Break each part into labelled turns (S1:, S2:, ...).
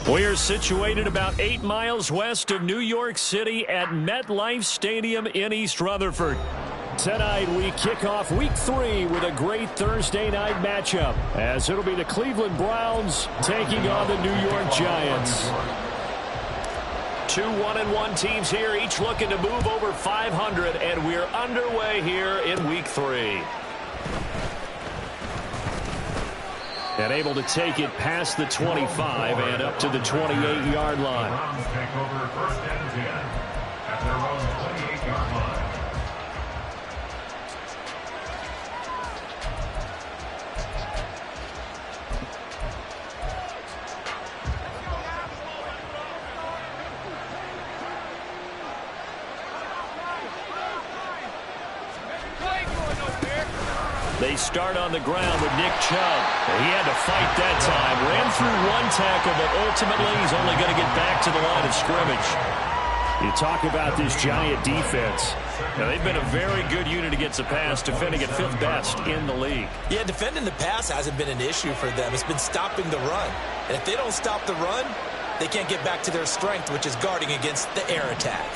S1: We are situated about 8 miles west of New York City at MetLife Stadium in East Rutherford. Tonight, we kick off Week 3 with a great Thursday night matchup, as it'll be the Cleveland Browns taking on the New York Giants. Two 1-1 teams here, each looking to move over 500, and we're underway here in Week 3. And able to take it past the 25 and up to the 28-yard line.
S2: Browns take over first and 10 at their own 28-yard line.
S1: They start on the ground with Nick Chubb. He had to fight that time. Ran through one tackle, but ultimately he's only going to get back to the line of scrimmage. You talk about this Giant defense. Now, they've been a very good unit against the pass, defending at 5th best in the league.
S3: Yeah, defending the pass hasn't been an issue for them. It's been stopping the run. And if they don't stop the run, they can't get back to their strength, which is guarding against the air attack.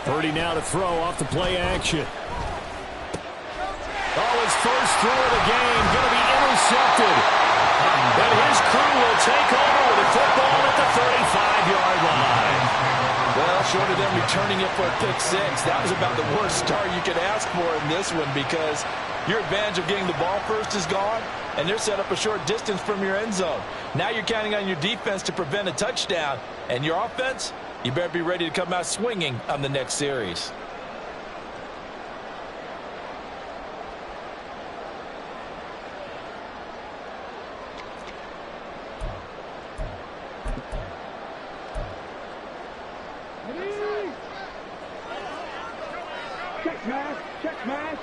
S1: Purdy now to throw off the play action. Oh, his first throw of the game going to be intercepted. And his crew will take over with a football at the 35-yard line.
S4: Well, short of them returning it for a pick six, that was about the worst start you could ask for in this one, because your advantage of getting the ball first is gone, and they're set up a short distance from your end zone. Now you're counting on your defense to prevent a touchdown, and your offense, you better be ready to come out swinging on the next series.
S5: Check mask, check mask.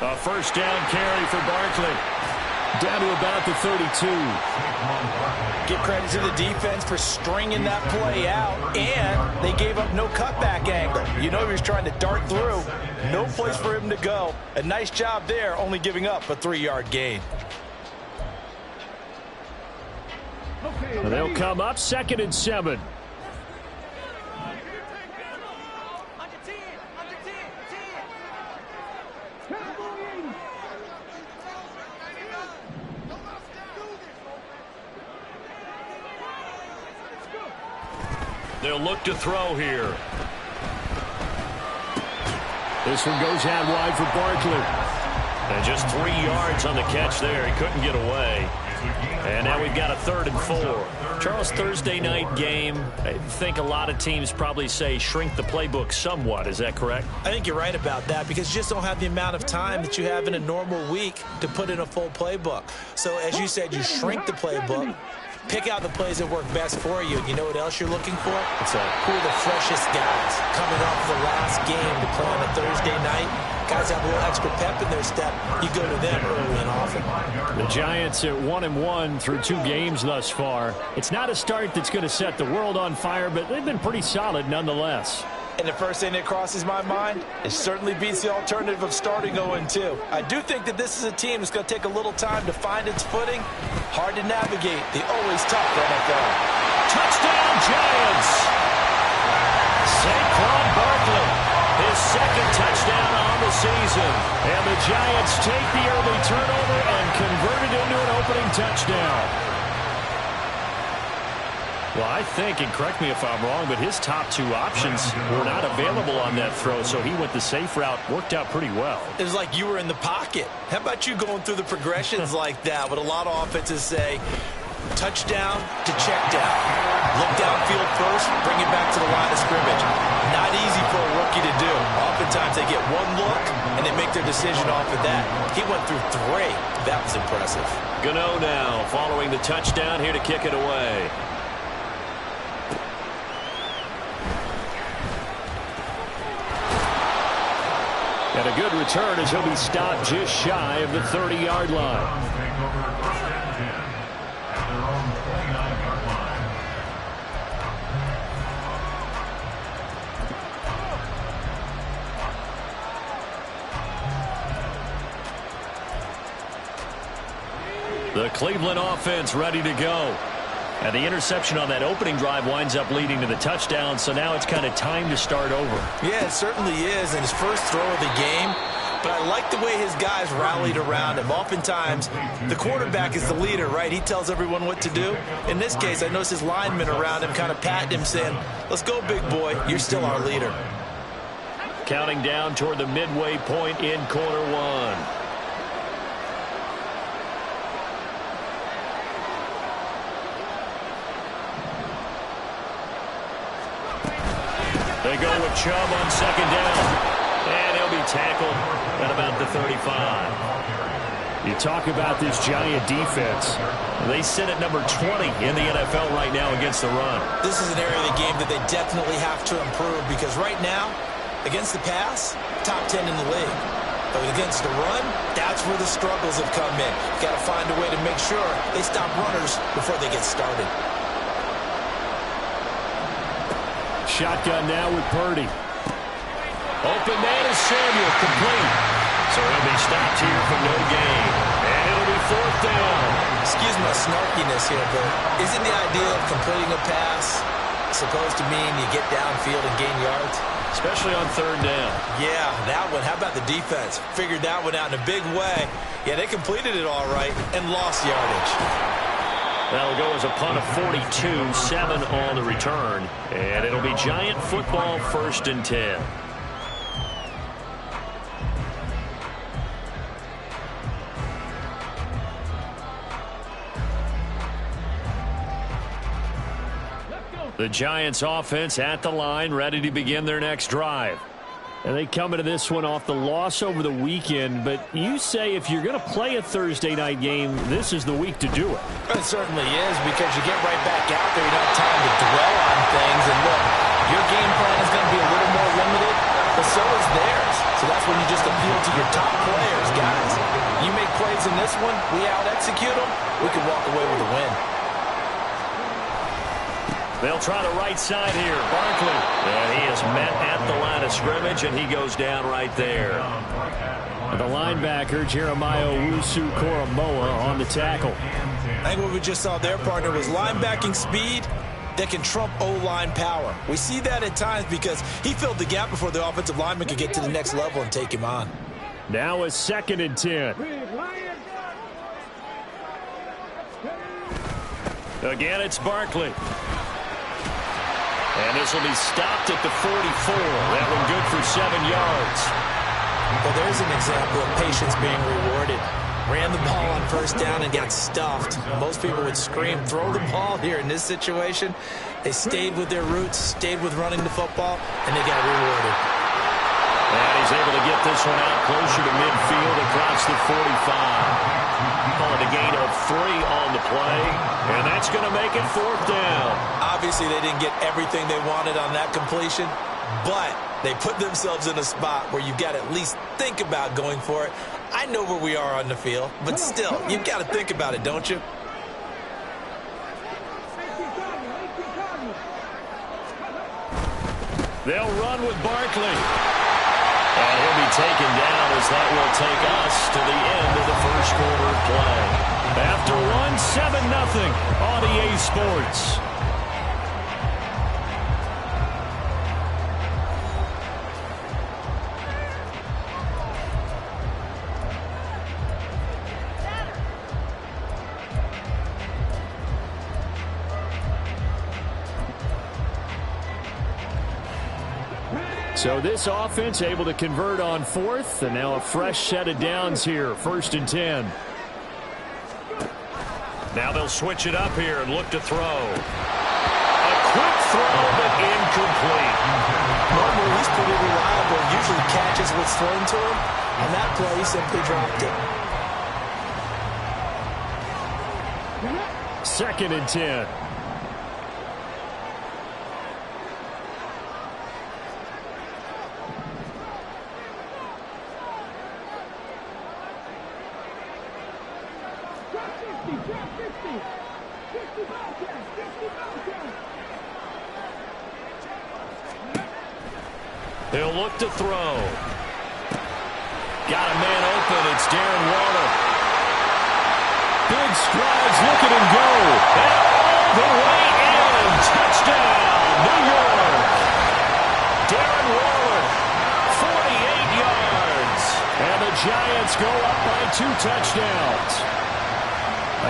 S1: A first down carry for Barkley. Down to about the 32.
S3: Give credit to the defense for stringing that play out, and they gave up no cutback angle. You know he was trying to dart through. No place for him to go. A nice job there, only giving up a 3-yard gain.
S1: They'll come up 2nd and 7. They'll look to throw here. This one goes out wide for Barkley. And just 3 yards on the catch there. He couldn't get away. And now we've got a 3rd and 4. Charles, Thursday night game, I think a lot of teams probably say shrink the playbook somewhat. Is that correct?
S3: I think you're right about that, because you just don't have the amount of time that you have in a normal week to put in a full playbook. So as you said, you shrink the playbook. Pick out the plays that work best for you. You know what else you're looking for?
S1: What's that?
S3: Who are the freshest guys coming off the last game to play on a Thursday night? Guys have a little extra pep in their step. You go to them early and often.
S1: The Giants at 1-1 through 2 games thus far. It's not a start that's going to set the world on fire, but they've been pretty solid nonetheless.
S3: And the first thing that crosses my mind, it certainly beats the alternative of starting 0-2. I do think that this is a team that's going to take a little time to find its footing. Hard to navigate. The always tough NFL.
S1: Touchdown, Giants! Saquon Barkley, his 2nd touchdown on the season. And the Giants take the early turnover and convert it into an opening touchdown. Well, I think, and correct me if I'm wrong, but his top 2 options were not available on that throw, so he went the safe route. Worked out pretty well.
S3: It was like you were in the pocket. How about you going through the progressions like that? What a lot of offenses say, touchdown to check down. Look downfield first, bring it back to the line of scrimmage. Not easy for a rookie to do. Oftentimes they get one look, and they make their decision off of that. He went through 3. That was impressive.
S1: Gano now following the touchdown here to kick it away. And a good return as he'll be stopped just shy of the 30-yard line. The Cleveland offense ready to go. And the interception on that opening drive winds up leading to the touchdown, so now it's kind of time to start over.
S3: Yeah, it certainly is, and his first throw of the game. But I like the way his guys rallied around him. Oftentimes, the quarterback is the leader, right? He tells everyone what to do. In this case, I noticed his linemen around him kind of patting him, saying, let's go, big boy. You're still our leader.
S1: Counting down toward the midway point in quarter one. They go with Chubb on second down. And he'll be tackled at about the 35.
S5: You talk about this Giant defense.
S1: They sit at number 20 in the NFL right now against the run.
S3: This is an area of the game that they definitely have to improve because right now, against the pass, top 10 in the league. But against the run, that's where the struggles have come in. You've got to find a way to make sure they stop runners before they get started.
S5: Shotgun now with Purdy.
S1: Open man is Samuel, complete. So he'll be stopped here for no gain. And it'll be fourth down.
S3: Excuse my snarkiness here, but isn't the idea of completing a pass supposed to mean you get downfield and gain yards?
S1: Especially on third down.
S3: Yeah, that one. How about the defense? Figured that one out in a big way. Yeah, they completed it all right and lost yardage.
S1: That'll go as a punt of 42, 7 on the return. And it'll be Giant football, 1st and 10. The Giants offense at the line, ready to begin their next drive.
S5: And they come into this one off the loss over the weekend, but you say if you're going to play a Thursday night game, this is the week to do it.
S3: It certainly is because you get right back out there. You don't have time to dwell on things. And look, your game plan is going to be a little more limited, but so is theirs. So that's when you just appeal to your top players, guys. You make plays in this one, we out-execute them, we can walk away with a win.
S1: They'll try the right side here. Barkley. And he is met at the line of scrimmage, and he goes down right there.
S5: The linebacker, Jeremiah Owusu-Koramoah, on the tackle.
S3: I think what we just saw their partner was linebacking speed that can trump O-line power. We see that at times because he filled the gap before the offensive lineman could get to the next level and take him on.
S5: Now a 2nd and 10.
S1: Again, it's Barkley. And this will be stopped at the 44. That one good for 7 yards.
S3: Well, there's an example of patience being rewarded. Ran the ball on 1st down and got stuffed. Most people would scream, throw the ball here. In this situation, they stayed with their roots, stayed with running the football, and they got rewarded.
S1: And he's able to get this one out closer to midfield across the 45. Call it a gain of 3 on the play, and that's going to make it 4th down.
S3: Obviously, they didn't get everything they wanted on that completion, but they put themselves in a spot where you've got to at least think about going for it. I know where we are on the field, but still, you've got to think about it, don't you?
S1: They'll run with Barkley. And he'll be taken down as that will take us to the end of the 1st quarter of play. After one, 7-0 on EA Sports.
S5: So this offense able to convert on 4th, and now a fresh set of downs here, 1st and 10.
S1: Now they'll switch it up here and look to throw. A quick throw, but incomplete.
S3: Normally, he's pretty reliable. Usually catches what's thrown to him. On that play, he simply dropped it.
S5: 2nd and 10.
S1: He'll look to throw. Got a man open. It's Darren Waller.
S5: big strides. Look at him go. And all the way in. Touchdown, New York. Darren Waller, 48 yards. And the Giants go up by 2 touchdowns.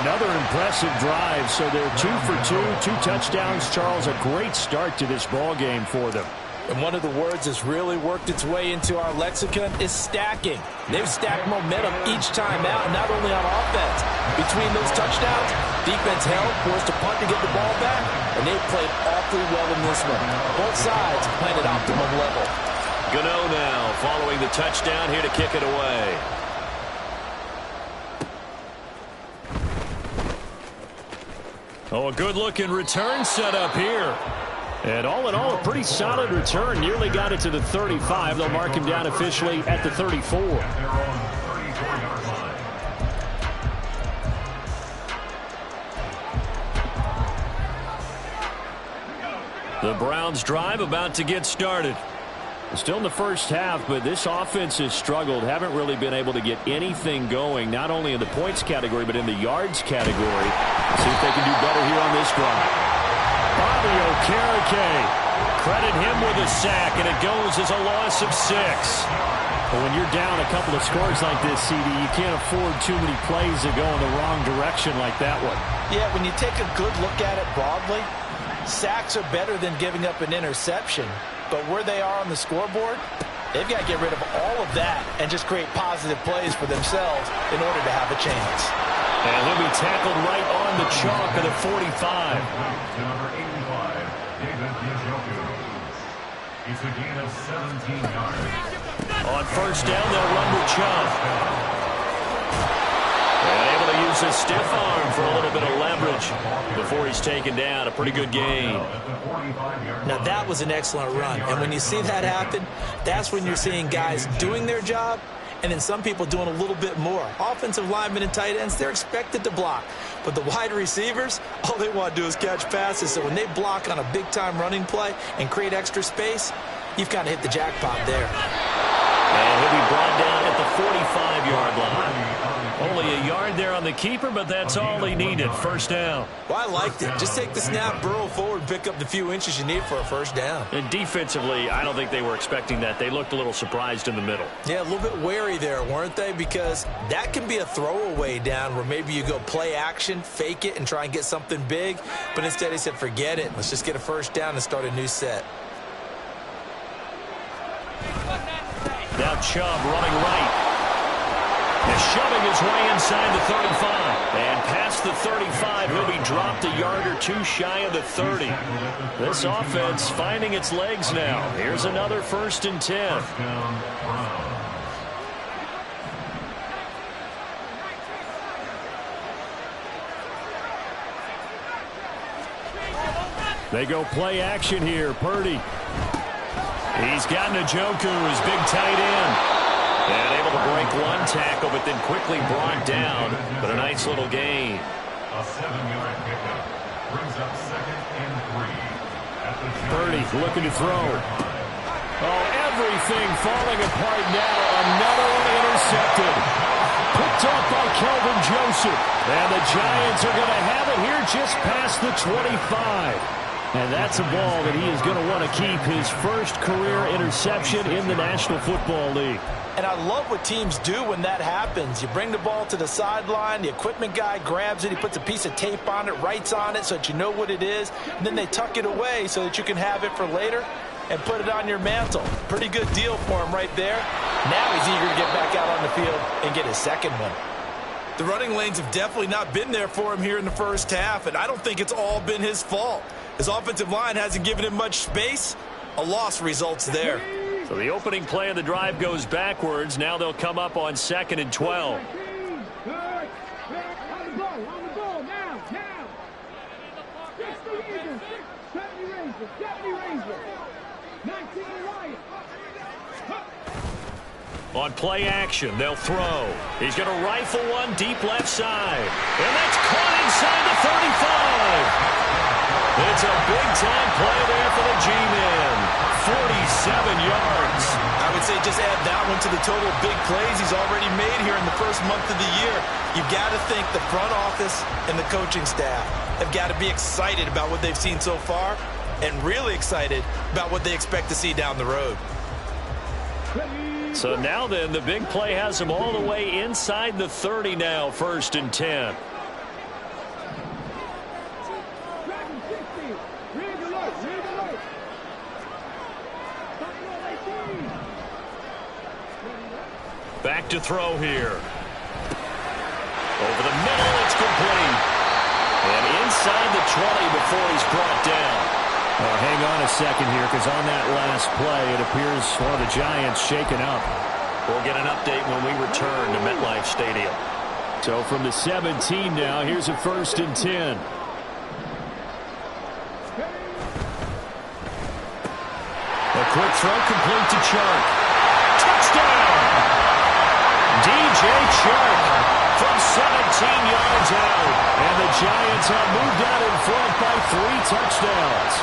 S5: Another impressive drive. So they're 2 for 2 touchdowns. Charles, a great start to this ball game for them.
S3: And one of the words that's really worked its way into our lexicon is stacking. They've stacked momentum each time out, not only on offense. Between those touchdowns, defense held, forced a punt to get the ball back, and they've played awfully well in this one. Both sides playing at optimum level.
S1: Gano now following the touchdown here to kick it away. Oh, a good-looking return set up here. And all in all, a pretty solid return. Nearly got it to the 35. They'll mark him down officially at the 34. The Browns drive about to get started. Still in the first half, but this offense has struggled. Haven't really been able to get anything going, not only in the points category, but in the yards category. Let's see if they can do better here on this drive. Bobby Okereke. Credit him with a sack, and it goes as a loss of 6. But when you're down a couple of scores like this, CD, you can't afford too many plays that go in the wrong direction like that one.
S3: Yeah, when you take a good look at it broadly, sacks are better than giving up an interception. But where they are on the scoreboard, they've got to get rid of all of that and just create positive plays for themselves in order to have a chance.
S1: And he'll be tackled right on the chalk of the 45.
S2: Number 85, David Njoku. It's a gain of 17 yards.
S1: On first down, they'll run with Chubb. And able to use his stiff arm for a little bit of leverage before he's taken down. A pretty good gain.
S3: Now, that was an excellent run. And when you see that happen, that's when you're seeing guys doing their job and then some people doing a little bit more. Offensive linemen and tight ends, they're expected to block. But the wide receivers, all they want to do is catch passes. So when they block on a big-time running play and create extra space, you've kind of hit the jackpot there.
S1: And he'll be brought down at the 45-yard line. Only a yard there on the keeper, but that's all he needed. First down.
S3: Well, I liked it. Just take the snap, burrow forward, pick up the few inches you need for a first down.
S1: And defensively, I don't think they were expecting that. They looked a little surprised in the middle.
S3: Yeah, a little bit wary there, weren't they? Because that can be a throwaway down where maybe you go play action, fake it, and try and get something big. But instead, he said, forget it. Let's just get a first down and start a new set.
S1: Now Chubb running right. Is shoving his way inside the 35. And past the 35, he'll be dropped a yard or two shy of the 30. This offense finding its legs now. Here's another 1st and 10. They go play action here. Purdy. He's got Njoku, his big tight end. And able to break one tackle, but then quickly brought down. But a nice little gain.
S2: A 7-yard pickup brings up 2nd and 3.
S1: Purdy looking to throw. Oh, everything falling apart now. Another one intercepted. Picked up by Kelvin Joseph. And the Giants are going to have it here just past the 25. And that's a ball that he is going to want to keep, his first career interception in the National Football League.
S3: And I love what teams do when that happens. You bring the ball to the sideline, the equipment guy grabs it, he puts a piece of tape on it, writes on it so that you know what it is, and then they tuck it away so that you can have it for later and put it on your mantle. Pretty good deal for him right there. Now he's eager to get back out on the field and get his second one. The running lanes have definitely not been there for him here in the first half, and I don't think it's all been his fault. His offensive line hasn't given him much space. A loss results there.
S1: So the opening play of the drive goes backwards. Now they'll come up on 2nd and 12. On play action, they'll throw. He's going to rifle one deep left side. And that's caught inside the 35. It's a big-time play there for the G-Men. 47 yards.
S3: I would say just add that not went to the total of big plays he's already made here in the first month of the year. You've got to think the front office and the coaching staff have got to be excited about what they've seen so far and really excited about what they expect to see down the road.
S1: So now then, the big play has him all the way inside the 30 now, 1st and 10. Back to throw here. Over the middle, it's complete. And inside the 20 before he's brought down.
S5: Hang on a second here, because on that last play, it appears one of the Giants shaken up.
S1: We'll get an update when we return to MetLife Stadium.
S5: So from the 17 now, here's a 1st and 10.
S1: A quick throw complete to Chark. Touchdown! DJ Chark from 17 yards out. And the Giants have moved out in front by 3 touchdowns.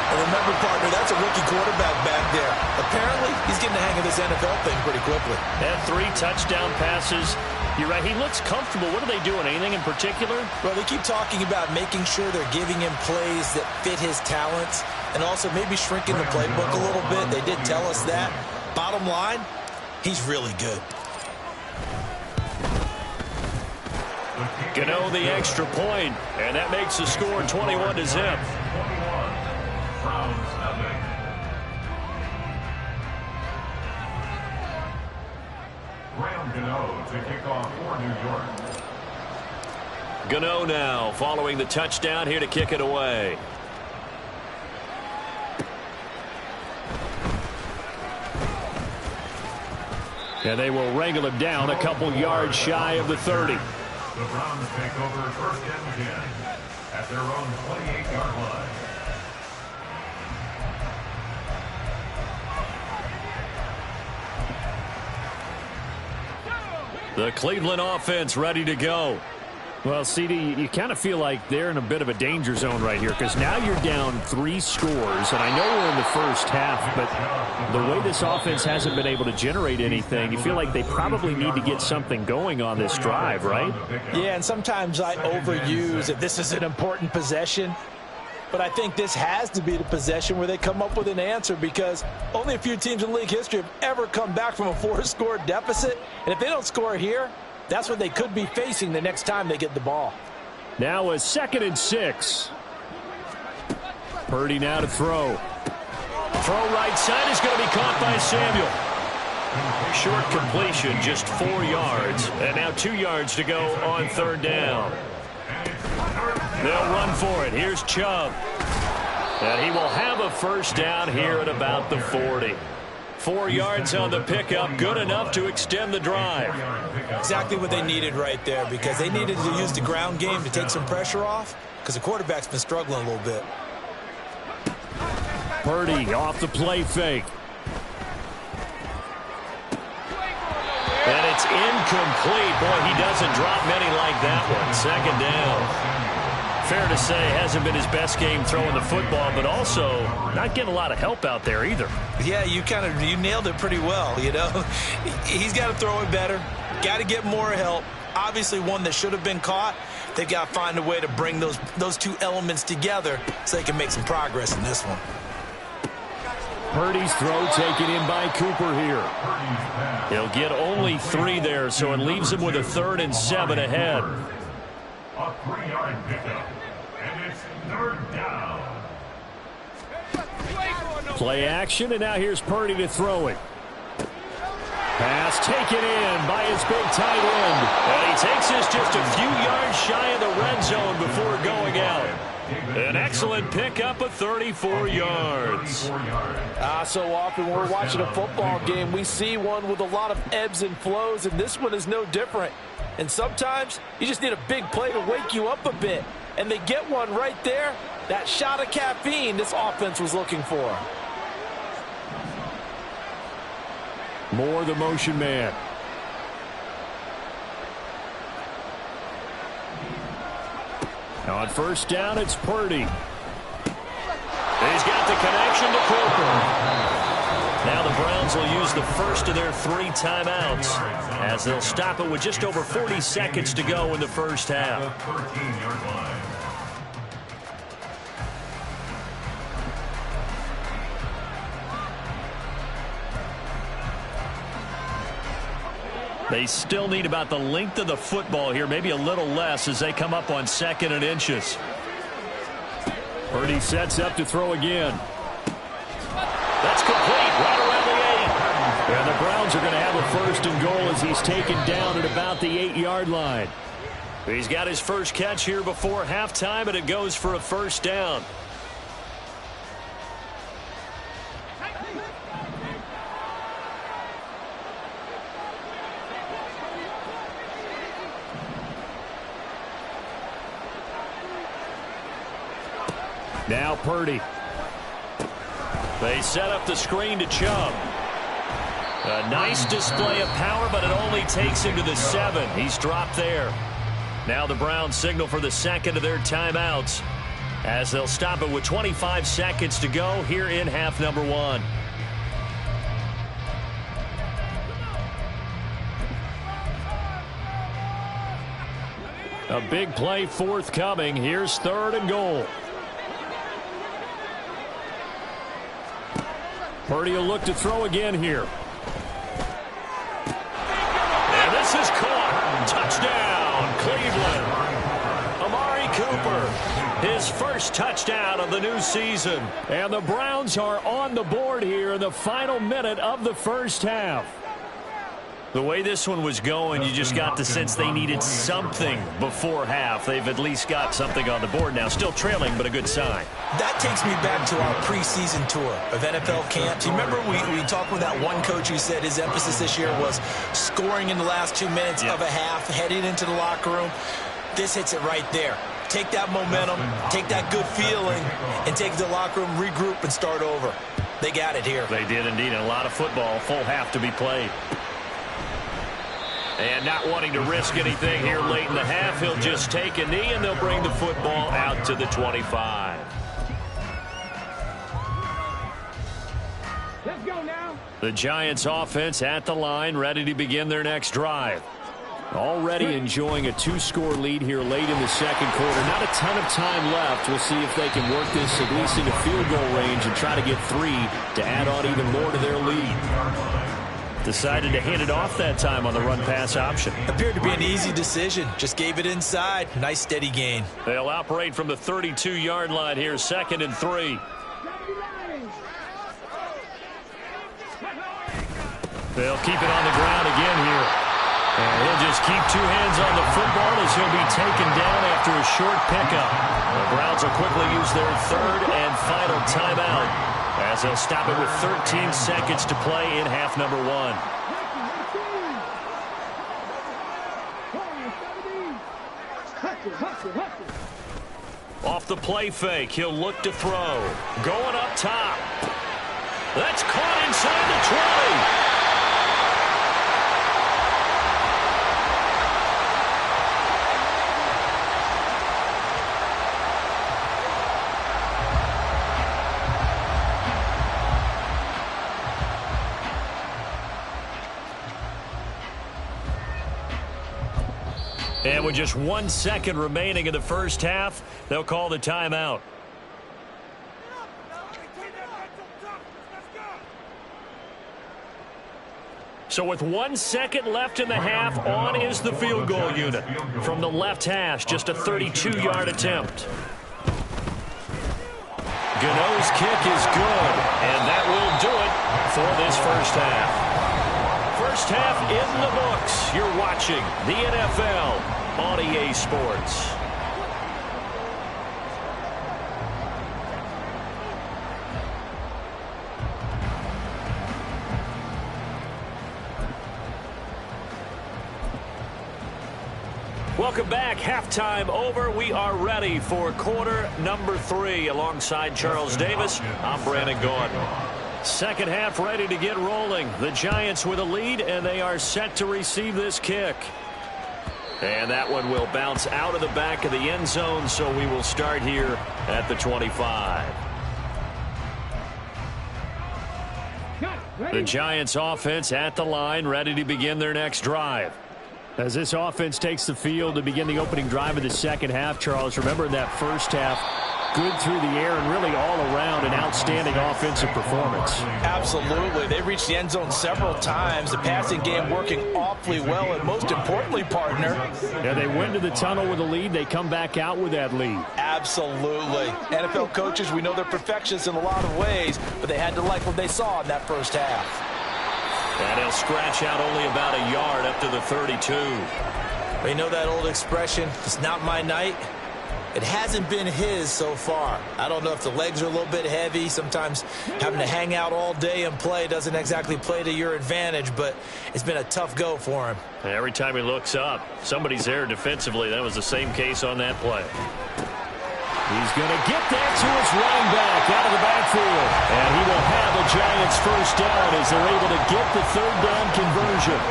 S3: And remember, partner, that's a rookie quarterback back there. Apparently, he's getting the hang of this NFL thing pretty quickly.
S1: And 3 touchdown passes. You're right, he looks comfortable. What are they doing? Anything in particular?
S3: Well, they keep talking about making sure they're giving him plays that fit his talents and also maybe shrinking the playbook a little bit. They did tell us that. Bottom line, he's really good.
S1: Gano the extra point, and that makes the score 21-0.
S2: To kick off for New York.
S1: Gano now following the touchdown here to kick it away.
S5: And they will wrangle him down a couple yards shy of the 30.
S2: The Browns take over 1st and 10 at their own 28-yard line.
S1: The Cleveland offense ready to go.
S5: Well, CD, you kind of feel like they're in a bit of a danger zone right here, because now you're down 3 scores, and I know we're in the first half, but the way this offense hasn't been able to generate anything, you feel like they probably need to get something going on this drive, right?
S3: Yeah, and sometimes I overuse that this is an important possession. But I think this has to be the possession where they come up with an answer, because only a few teams in league history have ever come back from a 4-score deficit. And if they don't score here, that's what they could be facing the next time they get the ball.
S5: Now a 2nd and 6. Purdy now to throw.
S1: Throw right side is going to be caught by Samuel. Short completion, just 4 yards. And now 2 yards to go on 3rd down. They'll run for it. Here's Chubb. And he will have a 1st down here at about the 40. 4 yards on the pickup, good enough to extend the drive.
S3: Exactly what they needed right there, because they needed to use the ground game to take some pressure off, because the quarterback's been struggling a little bit.
S5: Purdy off the play fake.
S1: And it's incomplete. Boy, he doesn't drop many like that one. 2nd down. Fair to say, hasn't been his best game throwing the football, but also not getting a lot of help out there either.
S3: Yeah, you nailed it pretty well, you know. He's got to throw it better, got to get more help. Obviously one that should have been caught. They've got to find a way to bring those 2 elements together so they can make some progress in this one.
S5: Purdy's throw taken in by Cooper here.
S1: He'll get only 3 there, so it leaves him with a 3rd and 7 ahead.
S2: A 3-yard pickup, and it's 3rd down.
S5: Play action, and now here's Purdy to throw it. Pass taken in by his big tight end.
S1: And he takes this just a few yards shy of the red zone before going out. An excellent pickup of 34 yards.
S6: So often when we're watching a football game, we see one with a lot of ebbs and flows, and this one is no different. And sometimes you just need a big play to wake you up a bit. And they get one right there. That shot of caffeine this offense was looking for.
S5: Moore, the motion man. Now on 1st down, it's Purdy.
S1: He's got the connection to Cooper. Now the Browns will use the first of their 3 timeouts as they'll stop it with just over 40 seconds to go in the first half.
S2: The 13-yard line.
S1: They still need about the length of the football here, maybe a little less as they come up on 2nd and inches.
S5: Purdy sets up to throw again.
S1: That's complete right around the 8.
S5: And the Browns are going to have a 1st and goal as he's taken down at about the 8-yard line.
S1: He's got his first catch here before halftime, and it goes for a 1st down.
S5: Now Purdy.
S1: They set up the screen to Chubb. A nice display of power, but it only takes him to the 7. He's dropped there. Now the Browns signal for the 2nd of their timeouts as they'll stop it with 25 seconds to go here in half number 1.
S5: A big play forthcoming. Here's 3rd and goal. Purdy will look to throw again here.
S1: And this is caught. Touchdown, Cleveland. Amari Cooper, his first touchdown of the new season.
S5: And the Browns are on the board here in the final minute of the first half.
S1: The way this one was going, you just got the sense they needed something before half. They've at least got something on the board now. Still trailing, but a good sign.
S3: That takes me back to our preseason tour of NFL camps. You remember we talked with that one coach who said his emphasis this year was scoring in the last 2 minutes of a half, heading into the locker room. This hits it right there. Take that momentum, take that good feeling, and take it to the locker room, regroup, and start over. They got it here.
S1: They did indeed, and a lot of football, full half to be played. And not wanting to risk anything here late in the half, he'll just take a knee, and they'll bring the football out to the 25.
S7: Let's go now.
S1: The Giants offense at the line, ready to begin their next drive.
S5: Already enjoying a 2-score lead here late in the 2nd quarter. Not a ton of time left. We'll see if they can work this at least into field goal range and try to get 3 to add on even more to their lead.
S1: Decided to hand it off that time on the run-pass option.
S3: Appeared to be an easy decision. Just gave it inside. Nice steady gain.
S1: They'll operate from the 32-yard line here, 2nd and 3. They'll keep it on the ground again here. And he'll just keep 2 hands on the football as he'll be taken down after a short pickup. The Browns will quickly use their 3rd and final timeout as they'll stop it with 13 seconds to play in half number 1. Off the play fake, he'll look to throw. Going up top. That's caught inside the 20. And with just 1 second remaining in the first half, they'll call the timeout. So with 1 second left in the half, on is the field goal unit. From the left hash, just a 32-yard attempt. Gano's kick is good, and that will do it for this first half. First half in the books. You're watching the NFL on EA Sports. Welcome back. Halftime over. We are ready for quarter number 3. Alongside Charles Davis, I'm Brandon Gordon. Second half ready to get rolling. The Giants with a lead, and they are set to receive this kick. And that one will bounce out of the back of the end zone, so we will start here at the 25.
S7: Got it.
S1: The Giants offense at the line, ready to begin their next drive. As this offense takes the field to begin the opening drive of the second half, Charles, remember in that first half, good through the air and really all around an outstanding offensive performance.
S6: Absolutely. They reached the end zone several times. The passing game working awfully well, and most importantly, partner.
S1: Yeah, they went to the tunnel with a lead. They come back out with that lead.
S6: Absolutely. NFL coaches, we know they're perfectionists in a lot of ways, but they had to like what they saw in that first half.
S1: And he'll scratch out only about a yard up to the 32.
S3: You know that old expression, it's not my night? It hasn't been his so far. I don't know if the legs are a little bit heavy. Sometimes having to hang out all day and play doesn't exactly play to your advantage, but it's been a tough go for him.
S1: And every time he looks up, somebody's there defensively. That was the same case on that play. He's going to get that to his running back out of the backfield. And he will have the Giants first down as they're able to get the third down conversion.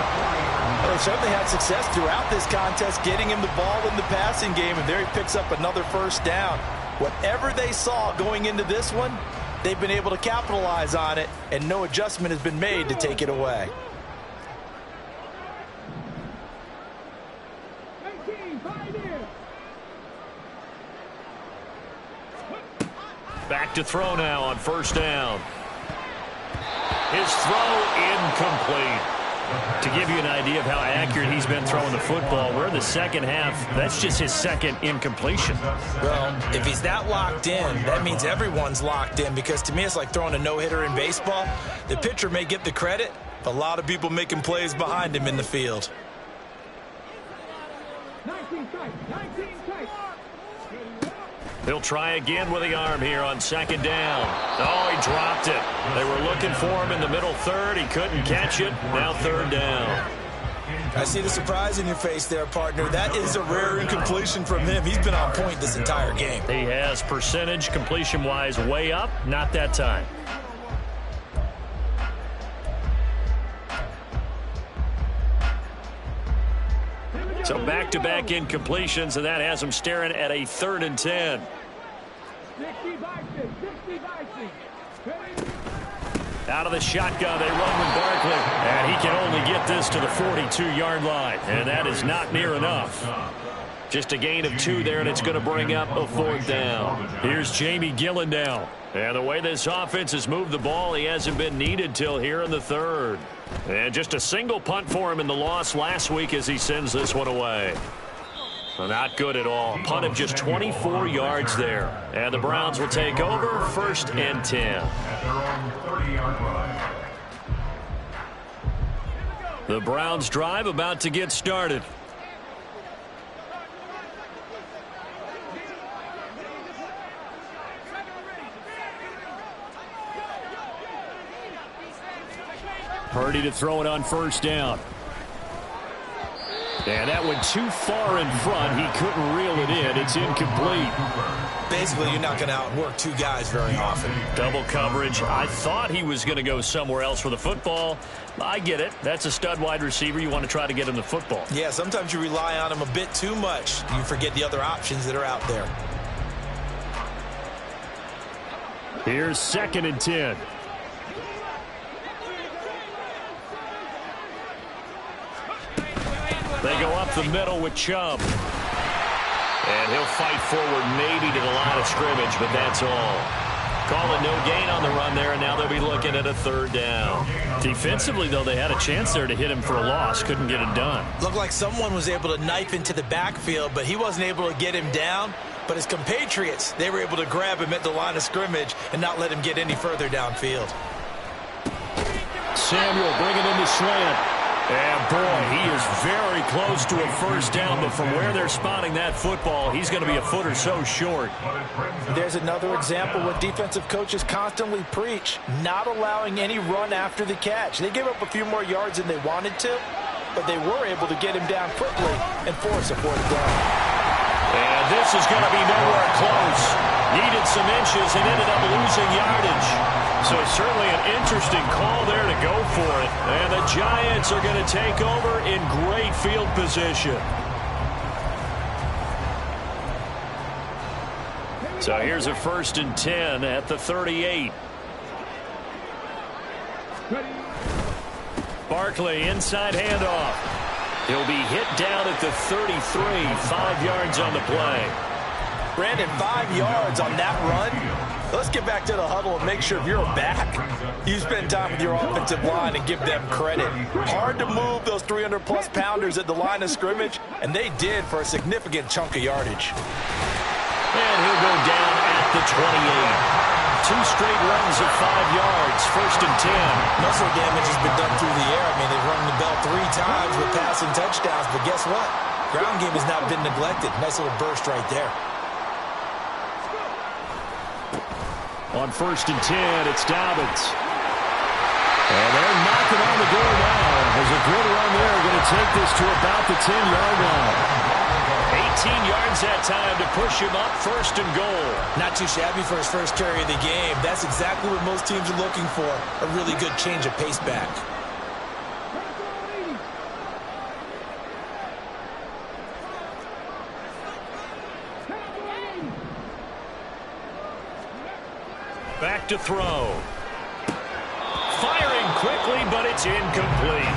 S6: They certainly had success throughout this contest getting him the ball in the passing game, and there he picks up another first down. Whatever they saw going into this one, they've been able to capitalize on it, and no adjustment has been made to take it away.
S1: Back to throw now on first down. His throw incomplete. To give you an idea of how accurate he's been throwing the football, we're in the second half. That's just his second incompletion.
S3: Well, if he's that locked in, that means everyone's locked in, because to me it's like throwing a no-hitter in baseball. The pitcher may get the credit, but a lot of people making plays behind him in the field.
S7: 19 tight.
S1: He'll try again with the arm here on second down. Oh, he dropped it. They were looking for him in the middle third. He couldn't catch it. Now third down.
S3: I see the surprise in your face there, partner. That is a rare incompletion from him. He's been on point this entire game.
S1: He has percentage completion-wise way up. Not that time. So back-to-back incompletions, and that has him staring at a 3rd and 10.
S7: 60
S1: Out of the shotgun, they run with Barkley. And he can only get this to the 42-yard line. And that is not near enough. Just a gain of 2 there, and it's going to bring up a 4th down. Here's Jamie Gillen now. And the way this offense has moved the ball, he hasn't been needed till here in the 3rd. And just a single punt for him in the loss last week as he sends this one away. Well, not good at all. Punt of just 24 yards there. And the Browns will take over 1st and 10. The Browns drive about to get started. Purdy to throw it on first down. And that went too far in front. He couldn't reel it in. It's incomplete.
S3: Basically, you're not going to outwork 2 guys very often.
S1: Double coverage. I thought he was going to go somewhere else for the football. I get it. That's a stud wide receiver. You want to try to get him the football.
S3: Yeah, sometimes you rely on him a bit too much. You forget the other options that are out there.
S1: Here's 2nd and 10. They go up the middle with Chubb. And he'll fight forward maybe to the line of scrimmage, but that's all. Call it no gain on the run there, and now they'll be looking at a 3rd down. Defensively, though, they had a chance there to hit him for a loss. Couldn't get it done.
S3: Looked like someone was able to knife into the backfield, but he wasn't able to get him down. But his compatriots, they were able to grab him at the line of scrimmage and not let him get any further downfield.
S1: Samuel bringing in the slant. And, boy, he is very close to a first down, but from where they're spotting that football, he's going to be a foot or so short.
S6: There's another example what defensive coaches constantly preach, not allowing any run after the catch. They gave up a few more yards than they wanted to, but they were able to get him down quickly and force a 4th down.
S1: And this is going to be nowhere close. Needed some inches and ended up losing yardage. So certainly an interesting call there to go for it. And the Giants are going to take over in great field position. So here's a 1st and 10 at the 38. Barkley, inside handoff. He'll be hit down at the 33, 5 yards on the play.
S6: Brandon, 5 yards on that run. Let's get back to the huddle and make sure if you're a back, you spend time with your offensive line and give them credit. Hard to move those 300-plus pounders at the line of scrimmage, and they did for a significant chunk of yardage.
S1: And he'll go down at the 28. 2 straight runs of 5 yards, 1st and 10.
S3: Muscle damage has been done through the air. I mean, they've rung the bell 3 times with passing touchdowns, but guess what? Ground game has not been neglected. Nice little burst right there.
S1: On 1st and 10, it's Dobbins. And they're knocking on the door now. There's a good run there, going to take this to about the 10-yard line. 18 yards that time to push him up, 1st and goal.
S3: Not too shabby for his first carry of the game. That's exactly what most teams are looking for, a really good change of pace back.
S1: Back to throw. Firing quickly, but it's incomplete.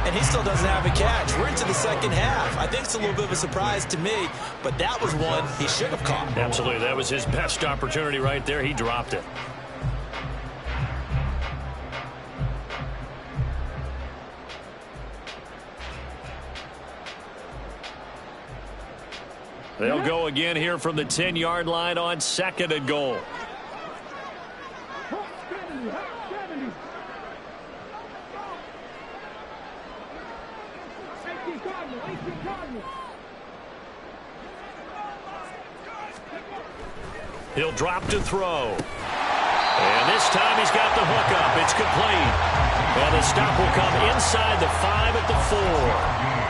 S3: And he still doesn't have a catch. We're into the second half. I think it's a little bit of a surprise to me, but that was one he should have caught.
S1: Absolutely. That was his best opportunity right there. He dropped it. They'll go again here from the 10-yard line on 2nd and goal. He'll drop to throw. And this time he's got the hook up. It's complete. And the stop will come inside the 5 at the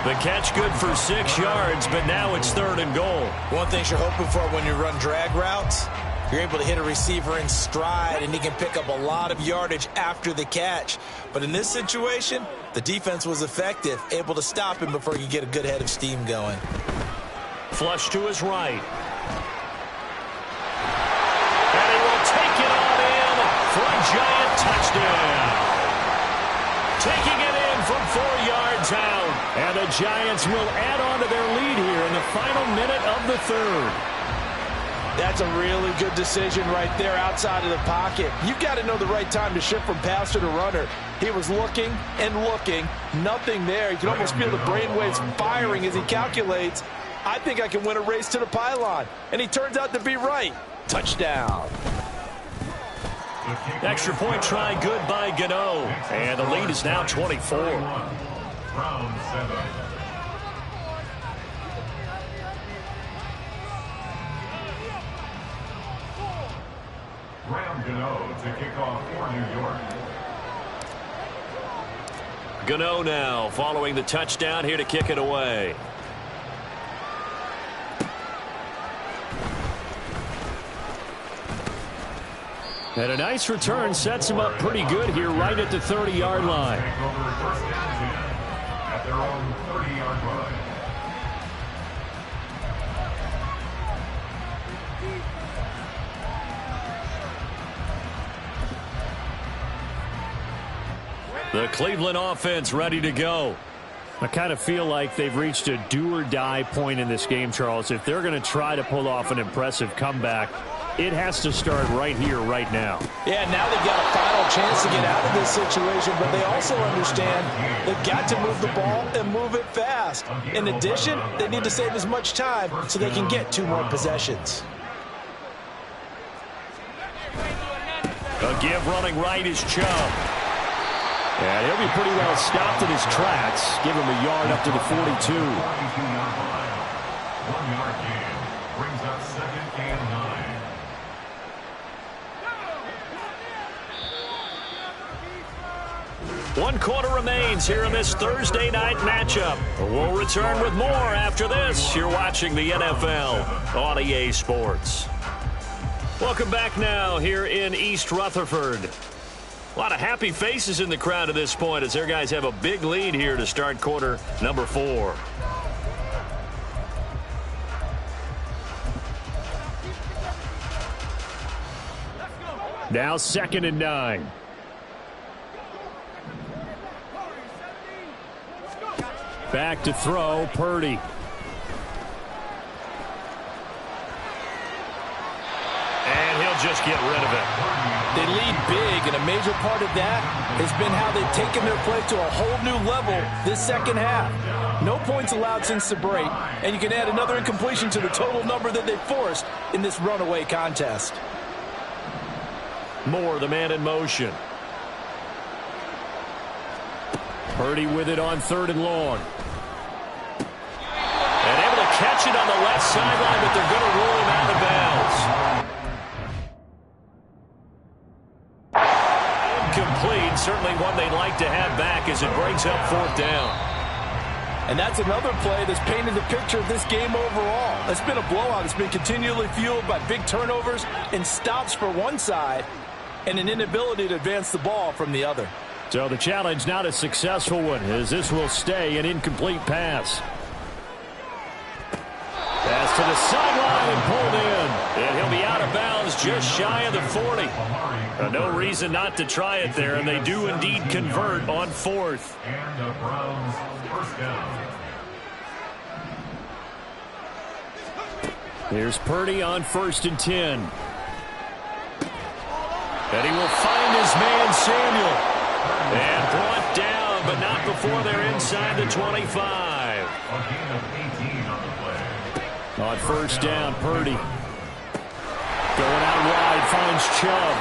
S1: 4. The catch good for 6 yards, but now it's 3rd and goal.
S3: One thing you're hoping for when you run drag routes, you're able to hit a receiver in stride, and he can pick up a lot of yardage after the catch. But in this situation, the defense was effective, able to stop him before he could get a good head of steam going.
S1: Flush to his right. And he will take it on in for a giant touchdown. Taking it in from 4 yards out. And the Giants will add on to their lead here in the final minute of the 3rd.
S6: That's a really good decision right there outside of the pocket. You've got to know the right time to shift from passer to runner. He was looking and looking. Nothing there. You can almost feel the brainwaves firing as he calculates, I think I can win a race to the pylon. And he turns out to be right. Touchdown.
S1: Extra point try good by Gano. And the lead is now 24.
S2: Round 7. Graham Gano to kick off for New York.
S1: Gano now following the touchdown here to kick it away. And a nice return sets him up pretty good here right at the 30-yard line.
S2: Take over 1st and 10 at their own 30-yard line.
S1: The Cleveland offense ready to go. I kind of feel like they've reached a do-or-die point in this game, Charles. If they're going to try to pull off an impressive comeback, it has to start right here, right now.
S6: Yeah, now they've got a final chance to get out of this situation, but they also understand they've got to move the ball and move it fast. In addition, they need to save as much time so they can get 2 more possessions.
S1: A give running right is Chubb. And he'll be pretty well stopped in his tracks. Give him a yard up to the 42.
S2: 42-yard line. 1-yard gain brings up 2nd and 9.
S1: 1 quarter remains here in this Thursday night matchup. We'll return with more after this. You're watching the NFL on EA Sports. Welcome back now here in East Rutherford. A lot of happy faces in the crowd at this point as their guys have a big lead here to start quarter number 4. Now 2nd and 9. Back to throw, Purdy.
S5: And he'll just get rid of it.
S6: They lead big, and a major part of that has been how they've taken their play to a whole new level this second half. No points allowed since the break, and you can add another incompletion to the total number that they forced in this runaway contest.
S1: Moore, the man in motion. Purdy with it on 3rd and long.
S5: And able to catch it on the left sideline, but they're going to rule him out of bounds. Incomplete, certainly one they'd like to have back as it brings up 4th down.
S6: And that's another play that's painted the picture of this game overall. It's been a blowout. It's been continually fueled by big turnovers and stops for one side and an inability to advance the ball from the other.
S1: So the challenge not a successful one, as this will stay an incomplete pass. Pass to the sideline and pulled in. And he'll be out of bounds just shy of the 40. No reason not to try it there, and they do indeed convert on 4th.
S2: And the Browns first down.
S1: Here's Purdy on 1st and 10. And he will find his man, Samuel. And brought down, but not before they're inside the 25.
S2: A gain of 18 on the play.
S1: On 1st down, Purdy. Going out wide, finds Chubb.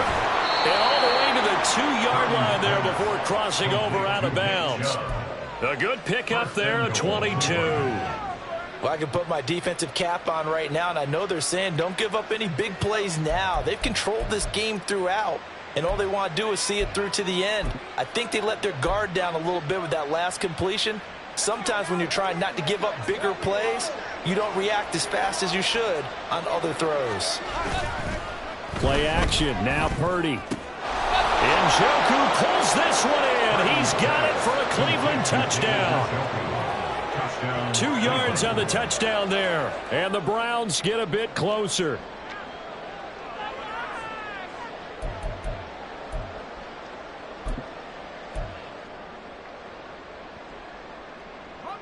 S5: And all the way to the 2-yard line there before crossing over out of bounds. A good pickup there, a 22.
S6: Well, I can put my defensive cap on right now, and I know they're saying don't give up any big plays now. They've controlled this game throughout, and all they want to do is see it through to the end. I think they let their guard down a little bit with that last completion. Sometimes when you're trying not to give up bigger plays, you don't react as fast as you should on other throws.
S1: Play action, now Purdy.
S5: Njoku pulls this one in. He's got it for a Cleveland touchdown.
S1: 2 yards on the touchdown there. And the Browns get a bit closer.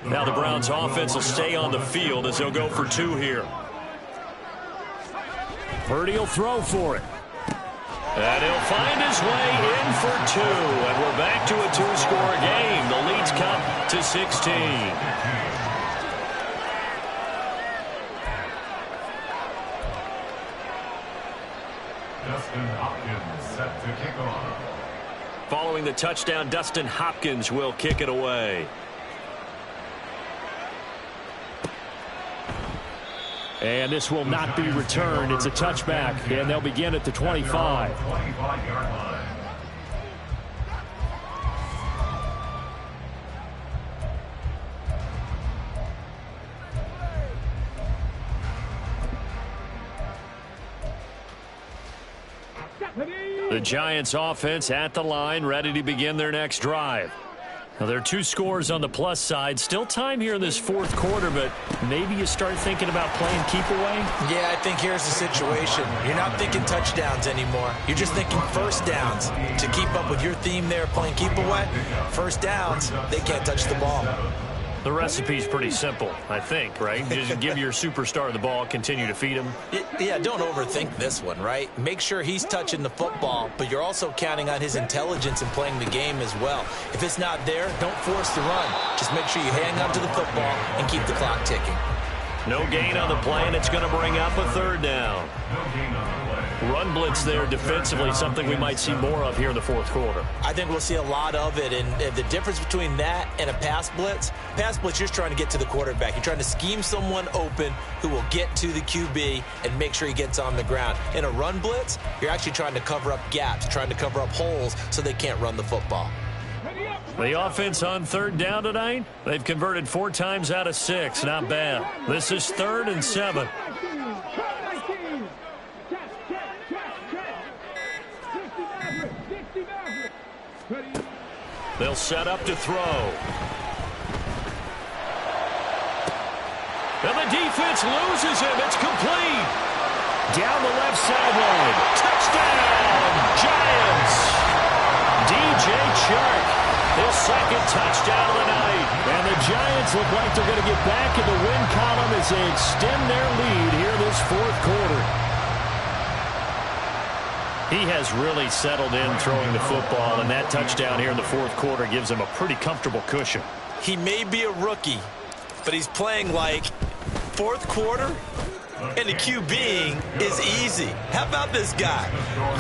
S5: Now the Browns offense will stay on the field as they'll go for 2 here.
S1: Purdy will throw for it.
S5: And he'll find his way in for 2. And we're back to a 2-score game. The lead's come to 16.
S2: Dustin Hopkins set to kick off.
S5: Following the touchdown, Dustin Hopkins will kick it away.
S1: And this will not be returned. It's a touchback, and they'll begin at the 25.
S2: 25-yard line.
S1: The Giants offense at the line, ready to begin their next drive. Now, there are 2 scores on the plus side. Still time here in this 4th quarter, but maybe you start thinking about playing keep away?
S3: Yeah, I think here's the situation. You're not thinking touchdowns anymore. You're just thinking first downs. To keep up with your theme there, playing keep away, first downs, they can't touch the ball.
S1: The recipe's pretty simple, I think, right? Just give your superstar the ball, continue to feed him.
S3: Yeah, don't overthink this one, right? Make sure he's touching the football, but you're also counting on his intelligence in playing the game as well. If it's not there, don't force the run. Just make sure you hang on to the football and keep the clock ticking.
S5: No gain on the play, and it's going to bring up a 3rd down.
S2: No gain on the play.
S1: Run blitz there defensively, something we might see more of here in the 4th quarter.
S3: I think we'll see a lot of it, and the difference between that and a pass blitz, you're just trying to get to the quarterback. You're trying to scheme someone open who will get to the QB and make sure he gets on the ground. In a run blitz, you're actually trying to cover up gaps, trying to cover up holes so they can't run the football.
S1: The offense on 3rd down tonight, they've converted 4 times out of 6. Not bad. This is 3rd and 7.
S5: They'll set up to throw. And the defense loses him. It's complete.
S1: Down the left sideline.
S5: Touchdown, Giants. DJ Chark, his 2nd touchdown of the night.
S1: And the Giants look like they're going to get back in the win column as they extend their lead here this fourth quarter. He has really settled in throwing the football, and that touchdown here in the fourth quarter gives him a pretty comfortable cushion.
S3: He may be a rookie, but he's playing like fourth quarter, and the QBing is easy. How about this guy?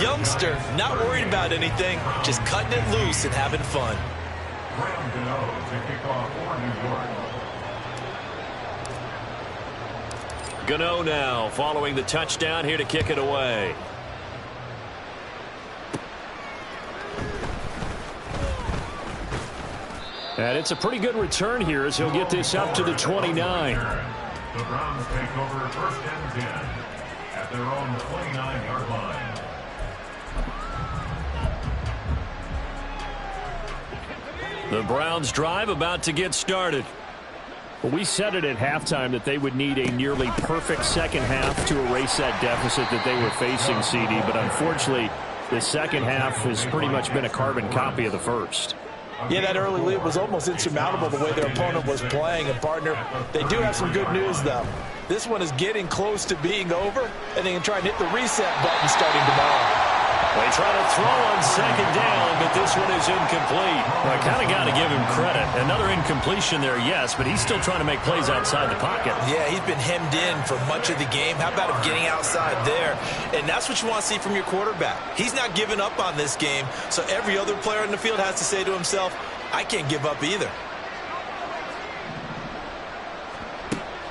S3: Youngster, not worried about anything, just cutting it loose and having fun.
S2: To kick off for New York.
S1: Gano now following the touchdown here to kick it away. And it's a pretty good return here as he'll get this up to the 29.
S2: The Browns take over first and 10 at their own 29-yard line.
S1: The Browns drive about to get started. Well, we said it at halftime that they would need a nearly perfect second half to erase that deficit that they were facing, CD. But unfortunately, the second half has pretty much been a carbon copy of the first.
S6: Yeah, that early lead was almost insurmountable the way their opponent was playing. And, partner, they do have some good news, though. This one is getting close to being over, and they can try and hit the reset button starting tomorrow.
S1: They try to throw on second down, but this one is incomplete. Well, I kind of got to give him credit. Another incompletion there, yes, but he's still trying to make plays outside the pocket.
S3: Yeah, he's been hemmed in for much of the game. How about him getting outside there? And that's what you want to see from your quarterback. He's not giving up on this game, so every other player in the field has to say to himself, I can't give up either.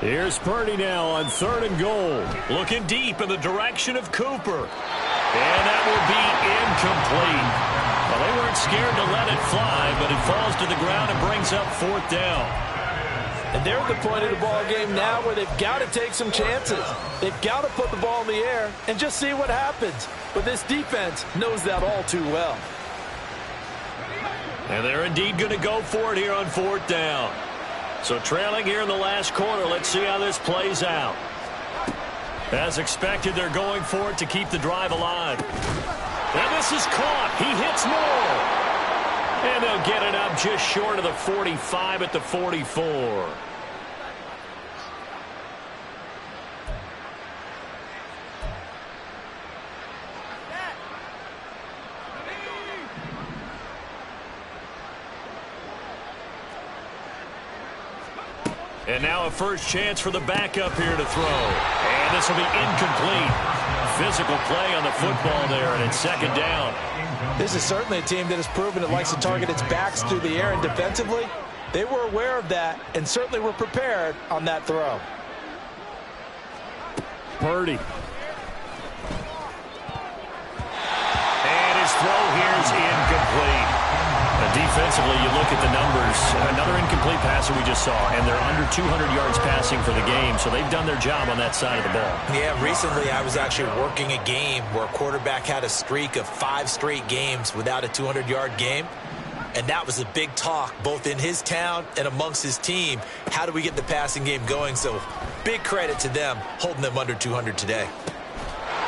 S1: Here's Purdy now on 3rd and goal. Looking deep in the direction of Cooper. And that will be incomplete. Well, they weren't scared to let it fly, but it falls to the ground and brings up 4th down.
S6: And they're at the point of the ball game now where they've got to take some chances. They've got to put the ball in the air and just see what happens. But this defense knows that all too well.
S1: And they're indeed going to go for it here on 4th down. So trailing here in the last quarter, let's see how this plays out. As expected, they're going for it to keep the drive alive. And this is caught. He hits more. And they'll get it up just short of the 45 at the 44. And now a first chance for the backup here to throw. And this will be incomplete. Physical play on the football there, and it's 2nd down.
S6: This is certainly a team that has proven it likes to target its backs through the air, and defensively, they were aware of that and certainly were prepared on that throw.
S1: Purdy. And his throw here is incomplete. Defensively, you look at the numbers. Another incomplete passer we just saw, and they're under 200 yards passing for the game, so they've done their job on that side of the ball.
S3: Yeah, recently I was actually working a game where a quarterback had a streak of 5 straight games without a 200-yard game, and that was a big talk both in his town and amongst his team. How do we get the passing game going? So big credit to them holding them under 200 today.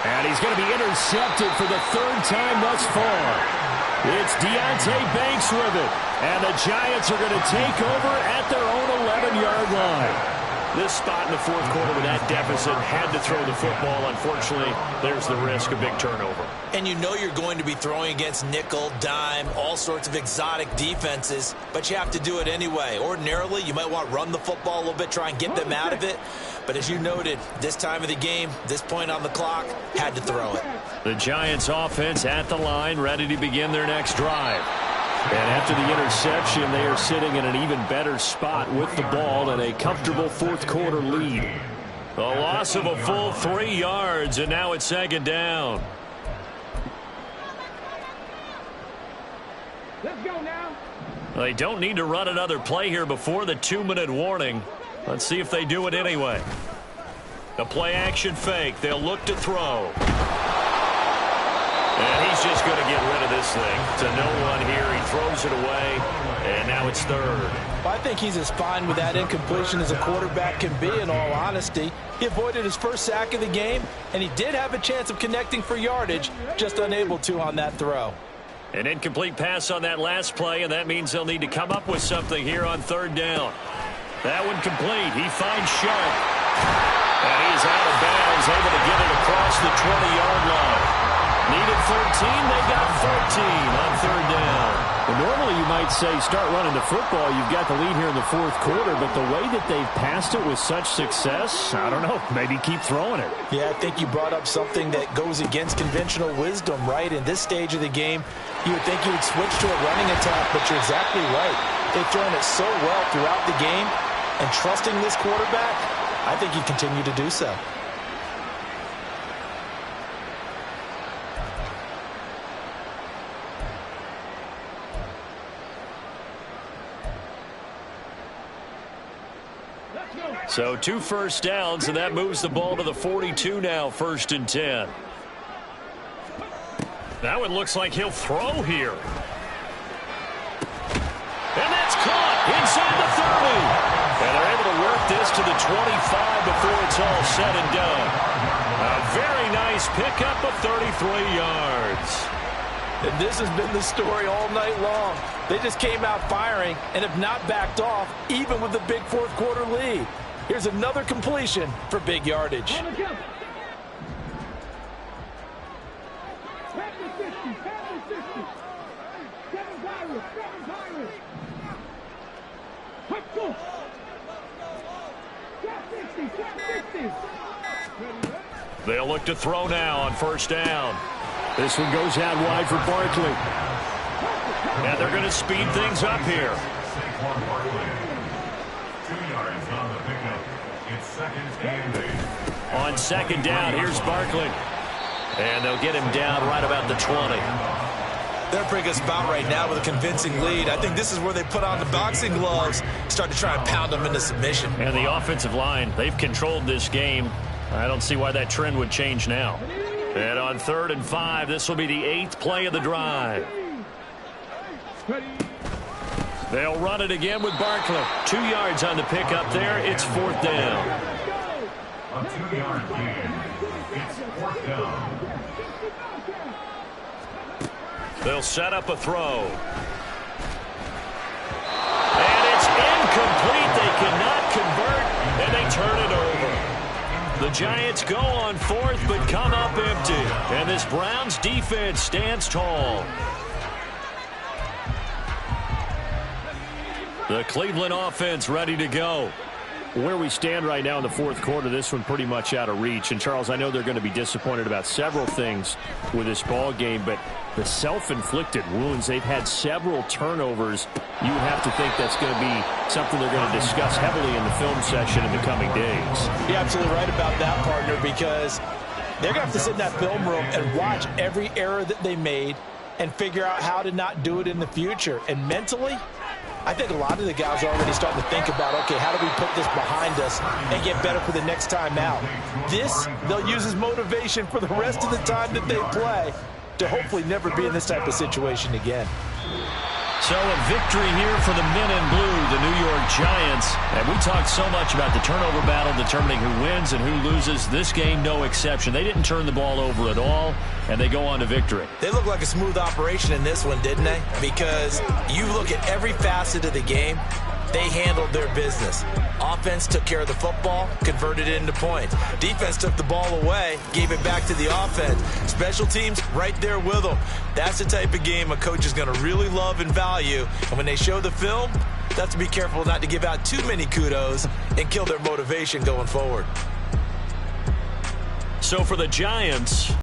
S1: And he's going to be intercepted for the 3rd time thus far. It's Deonte Banks with it. And the Giants are going to take over at their own 11-yard line. This spot in the fourth quarter with that deficit had to throw the football. Unfortunately, there's the risk of big turnover.
S3: And you know you're going to be throwing against nickel, dime, all sorts of exotic defenses, but you have to do it anyway. Ordinarily, you might want to run the football a little bit, try and get them out of it. But as you noted, this time of the game, this point on the clock, had to throw it.
S1: The Giants offense at the line, ready to begin their next drive. And after the interception, they are sitting in an even better spot with the ball and a comfortable fourth quarter lead. A loss of a full 3 yards, and now it's 2nd down.
S7: Let's go now.
S1: They don't need to run another play here before the 2-minute warning. Let's see if they do it anyway. The play action fake. They'll look to throw. And he's just going to get rid of this thing to no one here. He throws it away, and now it's 3rd.
S6: I think he's as fine with that incompletion as a quarterback can be, in all honesty. He avoided his first sack of the game, and he did have a chance of connecting for yardage, just unable to on that throw.
S1: An incomplete pass on that last play, and that means they'll need to come up with something here on third down. That one complete. He finds Sharp. And he's out of bounds, able to get it across the 20-yard line. Needed 13, they got 14 on third down.
S5: Well, normally you might say start running the football. You've got the lead here in the fourth quarter, but the way that they've passed it with such success, I don't know, maybe keep throwing it.
S6: Yeah, I think you brought up something that goes against conventional wisdom, right? In this stage of the game, you would think you would switch to a running attack, but you're exactly right. They've thrown it so well throughout the game, and trusting this quarterback, I think you continue to do so.
S1: So 2 first downs, and that moves the ball to the 42 now, 1st and 10. That one looks like he'll throw here. And that's caught inside the 30. And they're able to work this to the 25 before it's all said and done. A very nice pickup of 33 yards.
S6: And this has been the story all night long. They just came out firing and have not backed off, even with the big fourth quarter lead. Here's another completion for big yardage.
S1: They'll look to throw now on first down.
S5: This one goes out wide for Barkley.
S1: And they're going to speed things up here.
S2: Saquon Barkley. 2 yards on the pickup. It's 2nd and 8.
S1: On second down, here's Barkley. And they'll get him down right about the 20.
S3: They're a pretty good spot right now with a convincing lead. I think this is where they put on the boxing gloves, start to try and pound them into submission.
S1: And the offensive line, they've controlled this game. I don't see why that trend would change now. And on 3rd and 5, this will be the 8th play of the drive. They'll run it again with Barkley. 2 yards on the pickup there. It's 4th down.
S2: A 2-yard gain. It's 4th down.
S1: They'll set up a throw. And it's incomplete. They cannot convert, and they turn it over. The Giants go on 4th, but come up empty. And this Browns defense stands tall. The Cleveland offense ready to go.
S5: Where we stand right now in the fourth quarter, this one pretty much out of reach. And, Charles, I know they're going to be disappointed about several things with this ball game, but the self-inflicted wounds, they've had several turnovers. You have to think that's going to be something they're going to discuss heavily in the film session in the coming days.
S6: You're absolutely right about that, partner, because they're going to have to sit in that film room and watch every error that they made and figure out how to not do it in the future. And mentally, I think a lot of the guys are already starting to think about, okay, how do we put this behind us and get better for the next time out? This, they'll use as motivation for the rest of the time that they play to hopefully never be in this type of situation again.
S1: So a victory here for the men in blue, the New York Giants. And we talked so much about the turnover battle determining who wins and who loses. This game, no exception. They didn't turn the ball over at all, and they go on to victory.
S3: They look like a smooth operation in this one, didn't they? Because you look at every facet of the game, they handled their business. Offense took care of the football, converted it into points. Defense took the ball away, gave it back to the offense. Special teams right there with them. That's the type of game a coach is going to really love and value. And when they show the film, they have to be careful not to give out too many kudos and kill their motivation going forward.
S1: So for the Giants,